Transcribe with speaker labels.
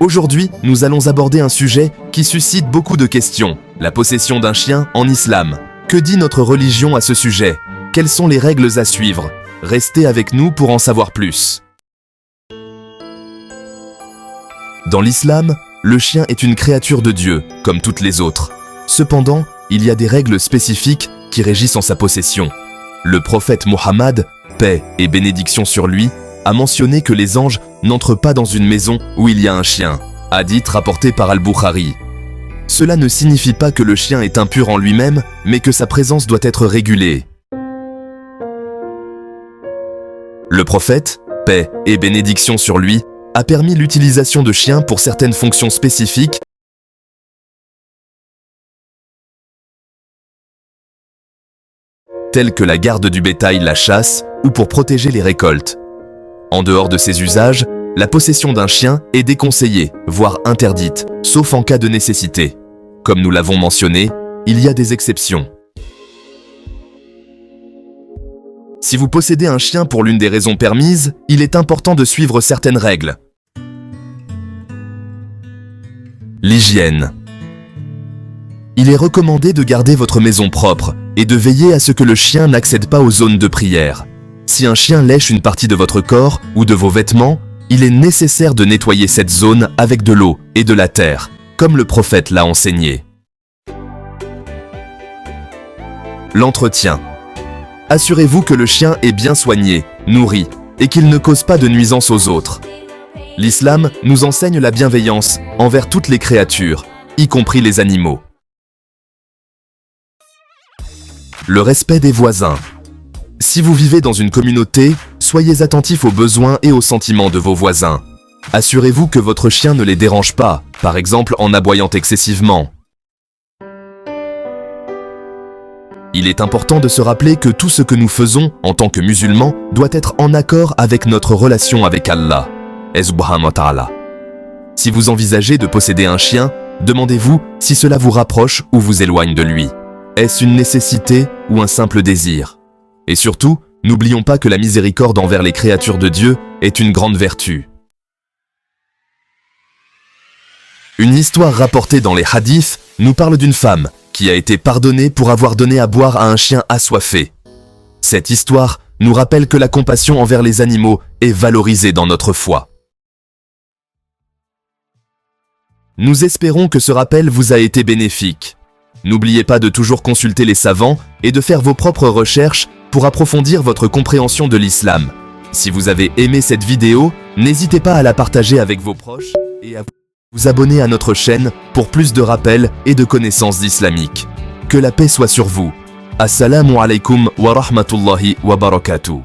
Speaker 1: Aujourd'hui, nous allons aborder un sujet qui suscite beaucoup de questions. La possession d'un chien en islam. Que dit notre religion à ce sujet? Quelles sont les règles à suivre? Restez avec nous pour en savoir plus. Dans l'islam, le chien est une créature de Dieu, comme toutes les autres. Cependant, il y a des règles spécifiques qui régissent en sa possession. Le prophète Mohammed, paix et bénédiction sur lui, a mentionné que les anges n'entrent pas dans une maison où il y a un chien. Hadith rapporté par Al-Bukhari. Cela ne signifie pas que le chien est impur en lui-même, mais que sa présence doit être régulée. Le prophète, paix et bénédiction sur lui, a permis l'utilisation de chiens pour certaines fonctions spécifiques, telles que la garde du bétail, la chasse, ou pour protéger les récoltes. En dehors de ces usages, la possession d'un chien est déconseillée, voire interdite, sauf en cas de nécessité. Comme nous l'avons mentionné, il y a des exceptions. Si vous possédez un chien pour l'une des raisons permises, il est important de suivre certaines règles. L'hygiène. Il est recommandé de garder votre maison propre et de veiller à ce que le chien n'accède pas aux zones de prière. Si un chien lèche une partie de votre corps ou de vos vêtements, il est nécessaire de nettoyer cette zone avec de l'eau et de la terre, comme le prophète l'a enseigné. L'entretien. Assurez-vous que le chien est bien soigné, nourri et qu'il ne cause pas de nuisance aux autres. L'islam nous enseigne la bienveillance envers toutes les créatures, y compris les animaux. Le respect des voisins. Si vous vivez dans une communauté, soyez attentifs aux besoins et aux sentiments de vos voisins. Assurez-vous que votre chien ne les dérange pas, par exemple en aboyant excessivement. Il est important de se rappeler que tout ce que nous faisons en tant que musulmans doit être en accord avec notre relation avec Allah. Si vous envisagez de posséder un chien, demandez-vous si cela vous rapproche ou vous éloigne de lui. Est-ce une nécessité ou un simple désir? Et surtout, n'oublions pas que la miséricorde envers les créatures de Dieu est une grande vertu. Une histoire rapportée dans les hadiths nous parle d'une femme qui a été pardonnée pour avoir donné à boire à un chien assoiffé. Cette histoire nous rappelle que la compassion envers les animaux est valorisée dans notre foi. Nous espérons que ce rappel vous a été bénéfique. N'oubliez pas de toujours consulter les savants et de faire vos propres recherches pour approfondir votre compréhension de l'islam. Si vous avez aimé cette vidéo, n'hésitez pas à la partager avec vos proches et à vous abonner à notre chaîne pour plus de rappels et de connaissances islamiques. Que la paix soit sur vous. Assalamu alaikum wa rahmatullahi wa barakatuh.